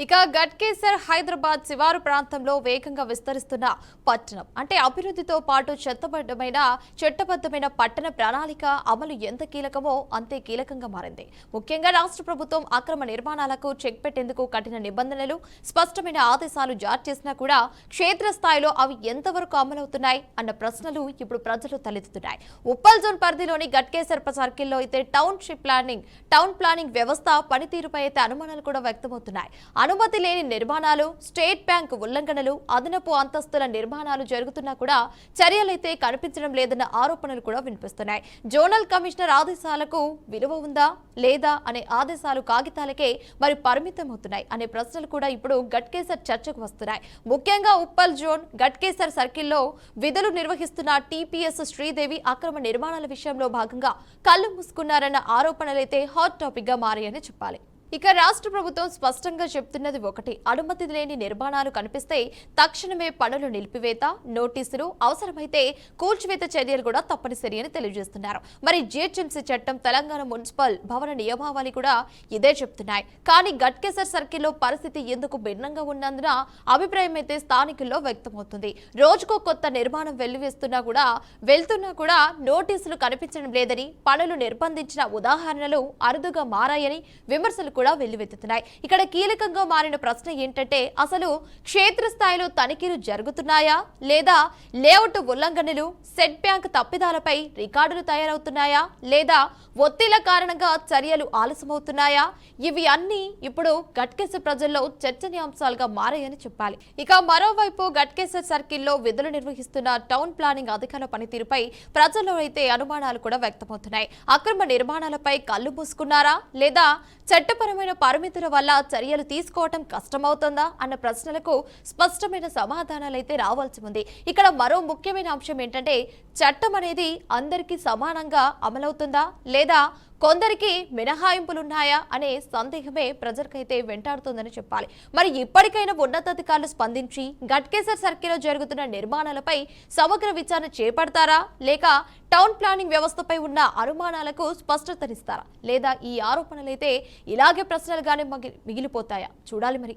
ఇక గట్కేసర్ హైదరాబాద్ శివారు ప్రాంతంలో వేగంగా విస్తరిస్తున్న పట్టణం అంటే అభివృద్ధితో పాటు చట్టబద్ధమైన పట్టణ ప్రణాళిక అమలు ఎంత కీలకమో అంతే కీలకంగా మారింది. ముఖ్యంగా రాష్ట్ర ప్రభుత్వం అక్రమ నిర్మాణాలకు చెక్ పెట్టేందుకు కఠిన నిబంధనలు, స్పష్టమైన ఆదేశాలు జారీ చేసినా కూడా క్షేత్రస్థాయిలో అవి ఎంతవరకు అమలవుతున్నాయి అన్న ప్రశ్నలు ఇప్పుడు ప్రజలు తలెత్తుతున్నాయి. ఉప్పల్ జోన్ పరిధిలోని గట్కేసర్ సర్కిల్లో అయితే టౌన్ ప్లానింగ్ వ్యవస్థ పనితీరుపై అయితే అనుమానాలు కూడా వ్యక్తమవుతున్నాయి. అనుమతి లేని నిర్మాణాలు, స్టేట్ బ్యాంక్ ఉల్లంఘనలు, అదనపు అంతస్తుల నిర్మాణాలు జరుగుతున్నా కూడా చర్యలైతే కనిపించడం లేదన్న ఆరోపణలు కూడా వినిపిస్తున్నాయి. జోనల్ కమిషనర్ ఆదేశాలకు విలువ ఉందా లేదా అనే ఆదేశాలు కాగితాలకే మరి పరిమితమవుతున్నాయి అనే ప్రశ్నలు కూడా ఇప్పుడు గట్కేసర్ చర్చకు వస్తున్నాయి. ముఖ్యంగా ఉప్పల్ జోన్ గట్కేసర్ సర్కిల్లో విధులు నిర్వహిస్తున్న టీపీఎస్ శ్రీదేవి అక్రమ నిర్మాణాల విషయంలో భాగంగా కళ్ళు మూసుకున్నారన్న ఆరోపణలైతే హాట్ టాపిక్ గా మారాయని చెప్పాలి. ఇక రాష్ట్ర ప్రభుత్వం స్పష్టంగా చెప్తున్నది ఒకటి, అనుమతి లేని నిర్మాణాలు కనిపిస్తే తక్షణమే పనులు నిలిపివేత, నోటీసులు, అవసరమైతే కూల్చివేత చర్యలు కూడా తప్పనిసరి అని తెలియజేస్తున్నారు. మరి జిహెచ్ఎంసీ చట్టం, తెలంగాణ మున్సిపల్ భవన నియమావళి కూడా ఇదే చెప్తున్నాయి. కానీ గట్కేసర్ సర్కిల్లో పరిస్థితి ఎందుకు భిన్నంగా ఉన్నందున అభిప్రాయం అయితే స్థానికుల్లో వ్యక్తమవుతుంది. రోజుకో కొత్త నిర్మాణం వెళ్తున్నా కూడా నోటీసులు కనిపించడం లేదని, పనులు నిర్బంధించిన ఉదాహరణలు అరుదుగా మారాయని విమర్శలు కూడా వెల్లువెత్తుతున్నాయి. ఇక్కడ కీలకంగా మారిన ప్రశ్న ఏంటంటే, అసలు క్షేత్రస్థాయిలో తనిఖీలు జరుగుతున్నాయా లేదా లేఅవుట్ ఉల్లంఘనలు, సెట్ బ్యాంక్ తప్పిదాలపై రికార్డులు తయారవుతున్నాయా లేదా ఒత్తిళ్ల కారణంగా చర్యలు ఆలస్యమవుతున్నాయా? ఇవి అన్ని ఇప్పుడు గట్కేసర్ ప్రజల్లో చర్చనీయాంశాలుగా మారాయని చెప్పాలి. ఇక మరోవైపు గట్కేసర్ సర్కిల్లో విధులు నిర్వహిస్తున్న టౌన్ ప్లానింగ్ అధికారుల పనితీరుపై ప్రజల్లో అయితే అనుమానాలు కూడా వ్యక్తమవుతున్నాయి. అక్రమ నిర్మాణాలపై కళ్ళు మూసుకున్నారా లేదా చట్టపరమైన పరిమితుల వల్ల చర్యలు తీసుకోవటం కష్టమవుతుందా అన్న ప్రశ్నలకు స్పష్టమైన సమాధానాలైతే రావాల్సి ఉంది. ఇక్కడ మరో ముఖ్యమైన అంశం ఏంటంటే, చట్టం అనేది అందరికీ సమానంగా అమలవుతుందా లేదా కొందరికి మినహాయింపులున్నాయా అనే సందేహమే ప్రజలకైతే వెంటాడుతుందని చెప్పాలి. మరి ఇప్పటికైనా ఉన్నతాధికారులు స్పందించి గట్కేసర్ సర్కిల్లో జరుగుతున్న నిర్మాణాలపై సమగ్ర విచారణ చేపడతారా లేక టౌన్ ప్లానింగ్ వ్యవస్థపై ఉన్న అనుమానాలకు స్పష్టతనిస్తారా లేదా ఈ ఆరోపణలైతే ఇలాగే ప్రశ్నలుగానే మిగిలిపోతాయా? చూడాలి మరి.